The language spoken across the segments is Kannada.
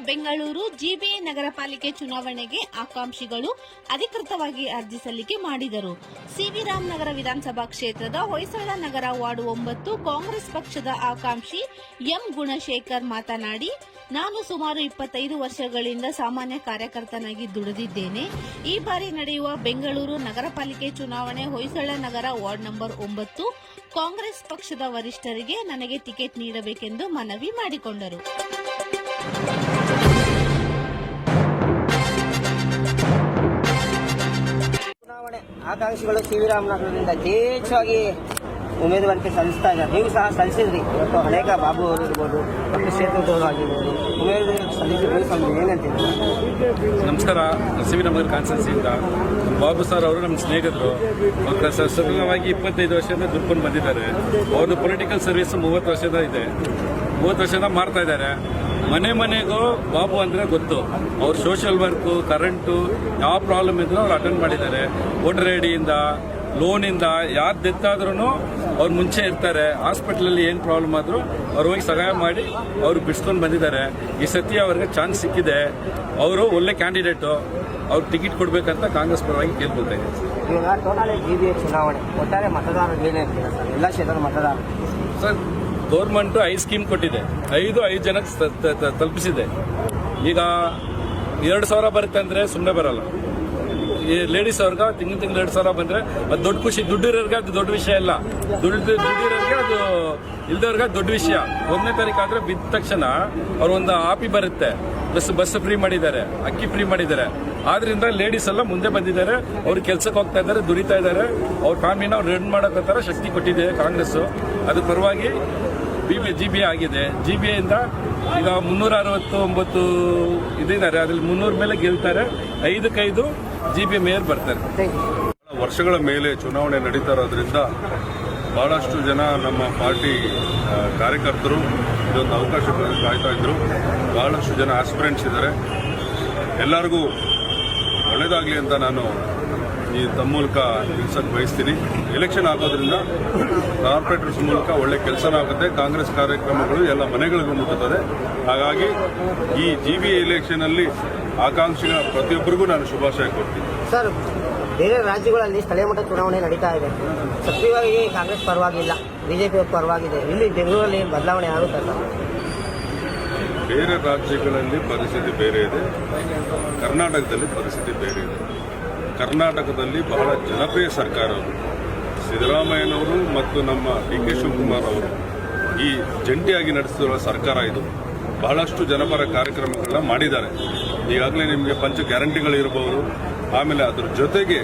ಬೆಂಗಳೂರು ಜಿಬಿಎ ನಗರ ಪಾಲಿಕೆ ಚುನಾವಣೆಗೆ ಆಕಾಂಕ್ಷಿಗಳು ಅಧಿಕೃತವಾಗಿ ಅರ್ಜಿ ಸಲ್ಲಿಕೆ ಮಾಡಿದರು. ಸಿವಿ ರಾಮ್ ನಗರ ವಿಧಾನಸಭಾ ಕ್ಷೇತ್ರದ ಹೊಯ್ಸಳ ನಗರ ವಾರ್ಡ್ 9 ಕಾಂಗ್ರೆಸ್ ಪಕ್ಷದ ಆಕಾಂಕ್ಷಿ ಎಂ ಗುಣಶೇಖರ್ ಮಾತನಾಡಿ, ನಾನು ಸುಮಾರು 25 ವರ್ಷಗಳಿಂದ ಸಾಮಾನ್ಯ ಕಾರ್ಯಕರ್ತನಾಗಿ ದುಡಿದಿದ್ದೇನೆ. ಈ ಬಾರಿ ನಡೆಯುವ ಬೆಂಗಳೂರು ನಗರ ಪಾಲಿಕೆ ಚುನಾವಣೆ ಹೊಯ್ಸಳ ನಗರ ವಾರ್ಡ್ ನಂಬರ್ 9 ಕಾಂಗ್ರೆಸ್ ಪಕ್ಷದ ವರಿಷ್ಠರಿಗೆ ನನಗೆ ಟಿಕೆಟ್ ನೀಡಬೇಕೆಂದು ಮನವಿ ಮಾಡಿಕೊಂಡರು. ಚುನಾವಣೆ ಆಕಾಂಕ್ಷಿಗಳು ಸಿವಿ ರಾಮನಗರದಿಂದ ಯಥೇಚ್ಛವಾಗಿ ಉಮೇದುವಾರಿಕೆ ಸಲ್ಲಿಸ್ತಾ ಇದ್ದಾರೆ. ನೀವು ಸಹ ಸಲ್ಲಿಸಿದ್ರಿ. ಇವತ್ತು ಅನೇಕ ಬಾಬು ಅವರು ಇರ್ಬೋದು, ಡಾಕ್ಟರ್ ಸೇತುವರು ಆಗಿರ್ಬೋದು, ಉಮೇದುವಾರಿಕೆ ಸಲ್ಲಿಸಿದ್ರು. ಏನಂತಿದ್ರು? ನಮಸ್ಕಾರ. ಸಿವಿ ರಾಮನಗರ ಕಾನ್ಸ್ಟಿಟ್ಯೂನ್ಸಿಯಿಂದ ಬಾಬು ಸರ್ ಅವರು ನಮ್ಮ ಸ್ನೇಹಿತರು. ಸತತವಾಗಿ 25 ವರ್ಷದಿಂದ ದುಡ್ಕೊಂಡು ಬಂದಿದ್ದಾರೆ. ಅವ್ರದ್ದು ಪೊಲಿಟಿಕಲ್ ಸರ್ವಿಸ್ 30 ವರ್ಷದ ಇದೆ. 30 ವರ್ಷದ ಮಾಡ್ತಾ ಇದ್ದಾರೆ. ಮನೆ ಮನೆಗೂ ಬಾಬು ಅಂದರೆ ಗೊತ್ತು. ಅವ್ರು ಸೋಷಿಯಲ್ ವರ್ಕು, ಕರೆಂಟು, ಯಾವ ಪ್ರಾಬ್ಲಮ್ ಇದ್ರೂ ಅವ್ರು ಅಟೆಂಡ್ ಮಾಡಿದ್ದಾರೆ. ವೋಟರ್ ಐಡಿಯಿಂದ, ಲೋನಿಂದ ಯಾರು ಡೆತ್ ಆದ್ರೂ ಅವ್ರು ಮುಂಚೆ ಇರ್ತಾರೆ. ಹಾಸ್ಪಿಟಲಲ್ಲಿ ಏನು ಪ್ರಾಬ್ಲಮ್ ಆದರೂ ಅವ್ರು ಹೋಗಿ ಸಹಾಯ ಮಾಡಿ ಅವ್ರು ಬಿಡಿಸ್ಕೊಂಡು ಬಂದಿದ್ದಾರೆ. ಈ ಸತಿ ಅವ್ರಿಗೆ ಚಾನ್ಸ್ ಸಿಕ್ಕಿದೆ. ಅವರು ಒಳ್ಳೆ ಕ್ಯಾಂಡಿಡೇಟು. ಅವ್ರು ಟಿಕೆಟ್ ಕೊಡಬೇಕಂತ ಕಾಂಗ್ರೆಸ್ ಪರವಾಗಿ ಕೇಳ್ಕೊಳ್ತಾ ಇದ್ದಾರೆ. ಈಗ ಟೋಟಲ್ ಜಿಬಿಎ ಚುನಾವಣೆ ಒಟ್ಟಾರೆ ಮತದಾರರು ಏನೇಳ್ತೀರಾ ಸರ್? ಎಲ್ಲ ಕ್ಷೇತ್ರದ ಮತದಾರರು ಸರ್, ಗೌರ್ಮೆಂಟು 5 ಸ್ಕೀಮ್ ಕೊಟ್ಟಿದೆ. 5 ಜನಕ್ಕೆ ತಲುಪಿಸಿದೆ. ಈಗ 2,000 ಬರುತ್ತೆ ಅಂದರೆ ಸುಮ್ಮನೆ ಬರಲ್ಲ. ಈ ಲೇಡೀಸ್ ಅವ್ರಿಗೆ ತಿಂಗಳು 2,000 ಬಂದರೆ ಅದು ದೊಡ್ಡ ಖುಷಿ. ದುಡ್ಡಿರೋರ್ಗೆ ಅದು ದೊಡ್ಡ ವಿಷಯ ಇಲ್ಲ. ದುಡ್ಡಿರೋರ್ಗೆ ಅದು ಇಲ್ದವ್ರಿಗೆ ದೊಡ್ಡ ವಿಷಯ. 1ನೇ ತಾರೀಕು ಆದರೆ ಬಿದ್ದ ತಕ್ಷಣ ಅವ್ರು ಒಂದು ಆಪಿ ಬರುತ್ತೆ. ಬಸ್ ಫ್ರೀ ಮಾಡಿದ್ದಾರೆ, ಅಕ್ಕಿ ಫ್ರೀ ಮಾಡಿದ್ದಾರೆ. ಆದ್ರಿಂದ ಲೇಡೀಸ್ ಎಲ್ಲ ಮುಂದೆ ಬಂದಿದ್ದಾರೆ. ಅವ್ರು ಕೆಲಸಕ್ಕೆ ಹೋಗ್ತಾ ಇದ್ದಾರೆ, ದುಡಿತಾ ಇದ್ದಾರೆ. ಅವ್ರ ಫ್ಯಾಮಿಲಿನ ಅವ್ರು ರನ್ ಮಾಡೋಕತ್ತರ ಶಕ್ತಿ ಕೊಟ್ಟಿದೆ ಕಾಂಗ್ರೆಸ್. ಅದ್ರ ಪರವಾಗಿ ಜಿಬಿಎ ಆಗಿದೆ. ಜಿಬಿಎಯಿಂದ ಈಗ 369 ಇದ್ದಾರೆ. ಅದ್ರಲ್ಲಿ 300 ಮೇಲೆ ಗೆಲ್ತಾರೆ. 5 ಜಿಬಿಎ ಮೇಯರ್ ಬರ್ತಾರೆ. ವರ್ಷಗಳ ಮೇಲೆ ಚುನಾವಣೆ ನಡೀತಾ ಇರೋದ್ರಿಂದ ಬಹಳಷ್ಟು ಜನ ನಮ್ಮ ಪಾರ್ಟಿ ಕಾರ್ಯಕರ್ತರು ಇದೊಂದು ಅವಕಾಶ ಕಾಯ್ತಾ ಇದ್ರು. ಬಹಳಷ್ಟು ಜನ ಆಸ್ಪಿರೆಂಟ್ಸ್ ಇದ್ದಾರೆ. ಎಲ್ಲರಿಗೂ ಒಳ್ಳೆಯದಾಗಲಿ ಅಂತ ನಾನು ಈ ತಮ್ಮ ಮೂಲಕ ತಿಳಿಸಕ್ಕೆ ಬಯಸ್ತೀನಿ. ಎಲೆಕ್ಷನ್ ಆಗೋದ್ರಿಂದ ಕಾರ್ಪೊರೇಟರ್ಸ್ ಮೂಲಕ ಒಳ್ಳೆ ಕೆಲಸನೂ ಆಗುತ್ತೆ. ಕಾಂಗ್ರೆಸ್ ಕಾರ್ಯಕ್ರಮಗಳು ಎಲ್ಲ ಮನೆಗಳಿಗೂ ಮುಟ್ಟುತ್ತದೆ. ಹಾಗಾಗಿ ಈ ಜಿಬಿಎ ಎಲೆಕ್ಷನಲ್ಲಿ ಆಕಾಂಕ್ಷಿಗಳ ಪ್ರತಿಯೊಬ್ಬರಿಗೂ ನಾನು ಶುಭಾಶಯ ಕೊಡ್ತೀನಿ. ಸರ್, ಬೇರೆ ರಾಜ್ಯಗಳಲ್ಲಿ ಸ್ಥಳೀಯ ಮಟ್ಟ ಚುನಾವಣೆ ನಡೀತಾ ಇದೆ. ಸಕ್ರಿಯವಾಗಿ ಕಾಂಗ್ರೆಸ್ ಪರವಾಗಿಲ್ಲ, ಬಿಜೆಪಿ ಪರವಾಗಿದೆ. ಇಲ್ಲಿ ಬೆಂಗಳೂರಲ್ಲಿ ಬದಲಾವಣೆ ಆಗುತ್ತೆ ಸರ್? ಬೇರೆ ರಾಜ್ಯಗಳಲ್ಲಿ ಪರಿಸ್ಥಿತಿ ಬೇರೆ ಇದೆ. ಕರ್ನಾಟಕದಲ್ಲಿ ಪರಿಸ್ಥಿತಿ ಬೇರೆ ಇದೆ. ಕರ್ನಾಟಕದಲ್ಲಿ ಬಹಳ ಜನಪ್ರಿಯ ಸರ್ಕಾರ ಸಿದ್ದರಾಮಯ್ಯನವರು ಮತ್ತು ನಮ್ಮ ಡಿ ಕೆ ಶಿವಕುಮಾರ್ ಅವರು ಈ ಜಂಟಿಯಾಗಿ ನಡೆಸಿರುವ ಸರ್ಕಾರ ಇದು. ಬಹಳಷ್ಟು ಜನಪರ ಕಾರ್ಯಕ್ರಮಗಳನ್ನ ಮಾಡಿದ್ದಾರೆ. ಈಗಾಗಲೇ ನಿಮಗೆ ಪಂಚ ಗ್ಯಾರಂಟಿಗಳಿರ್ಬೋದು, ಆಮೇಲೆ ಅದ್ರ ಜೊತೆಗೆ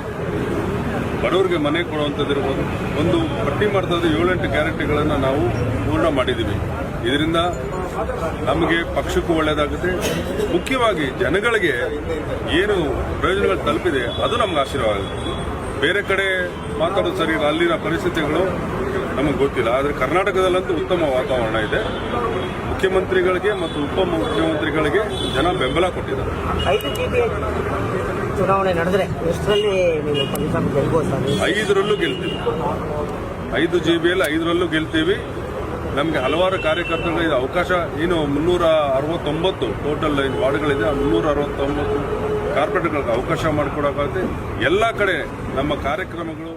ಬಡವರಿಗೆ ಮನೆ ಕೊಡುವಂಥದ್ದಿರ್ಬೋದು. ಒಂದು ಪಟ್ಟಿ ಮಾಡ್ತದ್ದು 7-8 ಗ್ಯಾರಂಟಿಗಳನ್ನು ನಾವು ಪೂರ್ಣ ಮಾಡಿದ್ದೀವಿ. ಇದರಿಂದ ನಮಗೆ ಪಕ್ಷಕ್ಕೂ ಒಳ್ಳೆಯದಾಗುತ್ತೆ. ಮುಖ್ಯವಾಗಿ ಜನಗಳಿಗೆ ಏನು ಪ್ರಯೋಜನಗಳು ತಲುಪಿದೆ ಅದು ನಮ್ಗೆ ಆಶೀರ್ವಾದ ಆಗುತ್ತೆ. ಬೇರೆ ಕಡೆ ಮಾತಾಡೋದು ಸರಿ, ಅಲ್ಲಿನ ಪರಿಸ್ಥಿತಿಗಳು ನಮಗೆ ಗೊತ್ತಿಲ್ಲ. ಆದರೆ ಕರ್ನಾಟಕದಲ್ಲಂತೂ ಉತ್ತಮ ವಾತಾವರಣ ಇದೆ. ಮುಖ್ಯಮಂತ್ರಿಗಳಿಗೆ ಮತ್ತು ಉಪ ಮುಖ್ಯಮಂತ್ರಿಗಳಿಗೆ ಜನ ಬೆಂಬಲ ಕೊಟ್ಟಿದ್ದಾರೆ. 5 ಜಿಬಿಎ ಚುನಾವಣೆ ನಡೆದ್ರೆ ಎಷ್ಟರಲ್ಲಿ ನೀವು ಗೆಲ್ಬೋದು ಸರ್? 5ರಲ್ಲೂ ಗೆಲ್ತೀವಿ. 5 ಜಿಬಿಯಲ್ಲಿ 5ರಲ್ಲೂ ಗೆಲ್ತೀವಿ. ನಮಗೆ ಹಲವಾರು ಕಾರ್ಯಕರ್ತರಿಗೆ ಇದು ಅವಕಾಶ. ಏನು 369 ಟೋಟಲ್ ವಾರ್ಡ್ಗಳಿದೆ. 369 ಕಾರ್ಪೊರೇಟರ್ಗಳಿಗೆ ಅವಕಾಶ ಮಾಡಿಕೊಡೋಕ್ಕಾಗುತ್ತೆ. ಎಲ್ಲ ಕಡೆ ನಮ್ಮ ಕಾರ್ಯಕ್ರಮಗಳು